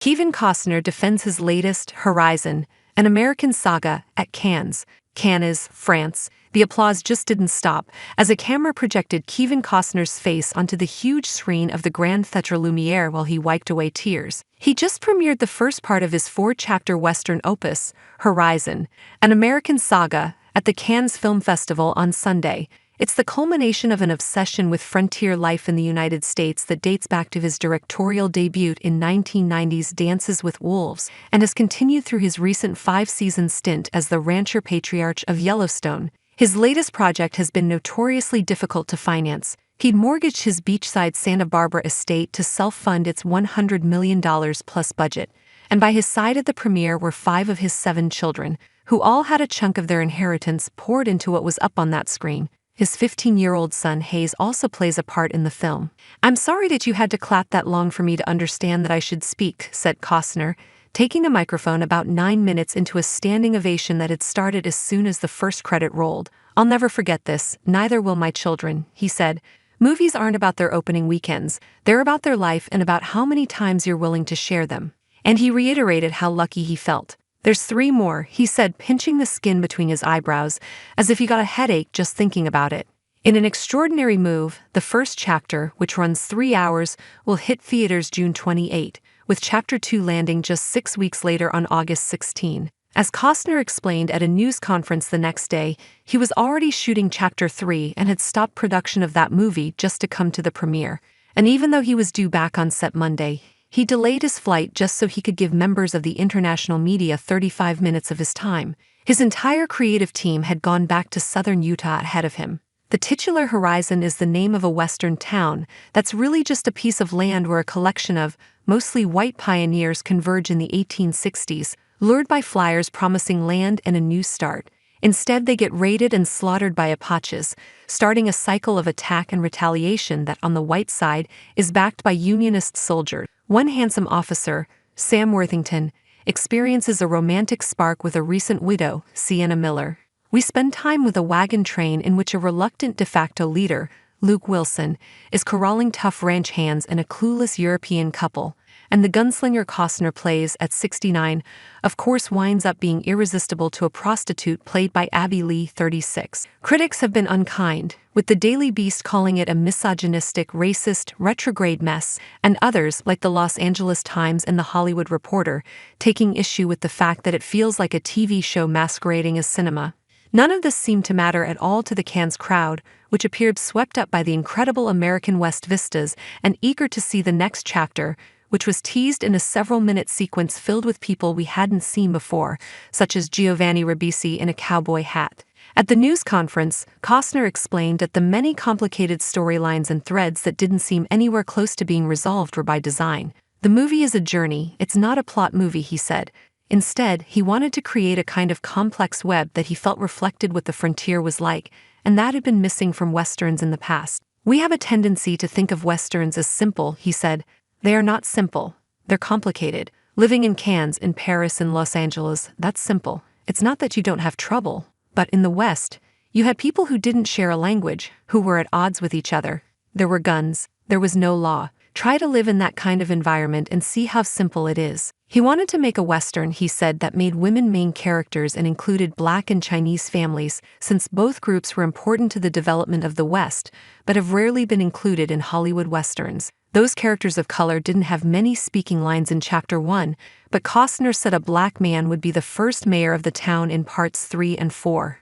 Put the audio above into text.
Kevin Costner defends his latest, Horizon, An American Saga, at Cannes, France. The applause just didn't stop, as a camera projected Kevin Costner's face onto the huge screen of the Grand Theatre Lumière while he wiped away tears. He just premiered the first part of his 4-chapter Western opus, Horizon, An American Saga, at the Cannes Film Festival on Sunday. It's the culmination of an obsession with frontier life in the United States that dates back to his directorial debut in 1990's Dances with Wolves, and has continued through his recent 5-season stint as the rancher patriarch of Yellowstone. His latest project has been notoriously difficult to finance. He'd mortgaged his beachside Santa Barbara estate to self-fund its $100 million plus budget, and by his side at the premiere were 5 of his 7 children, who all had a chunk of their inheritance poured into what was up on that screen. His 15-year-old son Hayes also plays a part in the film. "I'm sorry that you had to clap that long for me to understand that I should speak," said Costner, taking a microphone about 9 minutes into a standing ovation that had started as soon as the first credit rolled. "I'll never forget this, neither will my children," he said. "Movies aren't about their opening weekends, they're about their life and about how many times you're willing to share them." And he reiterated how lucky he felt. "There's 3 more, he said, pinching the skin between his eyebrows, as if he got a headache just thinking about it. In an extraordinary move, the first chapter, which runs 3 hours, will hit theaters June 28, with Chapter 2 landing just 6 weeks later on August 16. As Costner explained at a news conference the next day, he was already shooting Chapter 3 and had stopped production of that movie just to come to the premiere. And even though he was due back on set Monday, he delayed his flight just so he could give members of the international media 35 minutes of his time. His entire creative team had gone back to southern Utah ahead of him. The titular Horizon is the name of a western town that's really just a piece of land where a collection of, mostly white pioneers converge in the 1860s, lured by flyers promising land and a new start. Instead, they get raided and slaughtered by Apaches, starting a cycle of attack and retaliation that, on the white side, is backed by Unionist soldiers. One handsome officer, Sam Worthington, experiences a romantic spark with a recent widow, Sienna Miller. We spend time with a wagon train in which a reluctant de facto leader, Luke Wilson, is corralling tough ranch hands and a clueless European couple, and the gunslinger Costner plays at 69, of course winds up being irresistible to a prostitute played by Abby Lee, 36. Critics have been unkind, with the Daily Beast calling it a misogynistic, racist, retrograde mess, and others, like the Los Angeles Times and the Hollywood Reporter, taking issue with the fact that it feels like a TV show masquerading as cinema. None of this seemed to matter at all to the Cannes crowd, which appeared swept up by the incredible American West vistas and eager to see the next chapter, which was teased in a several-minute sequence filled with people we hadn't seen before, such as Giovanni Ribisi in a cowboy hat. At the news conference, Costner explained that the many complicated storylines and threads that didn't seem anywhere close to being resolved were by design. "The movie is a journey, it's not a plot movie," he said. Instead, he wanted to create a kind of complex web that he felt reflected what the frontier was like, and that had been missing from Westerns in the past. "We have a tendency to think of Westerns as simple," he said. "They are not simple. They're complicated. Living in Cannes, in Paris, in Los Angeles, that's simple. It's not that you don't have trouble. But in the West, you had people who didn't share a language, who were at odds with each other. There were guns. There was no law. Try to live in that kind of environment and see how simple it is." He wanted to make a Western, he said, that made women main characters and included Black and Chinese families, since both groups were important to the development of the West, but have rarely been included in Hollywood Westerns. Those characters of color didn't have many speaking lines in Chapter 1, but Costner said a Black man would be the first mayor of the town in Parts 3 and 4.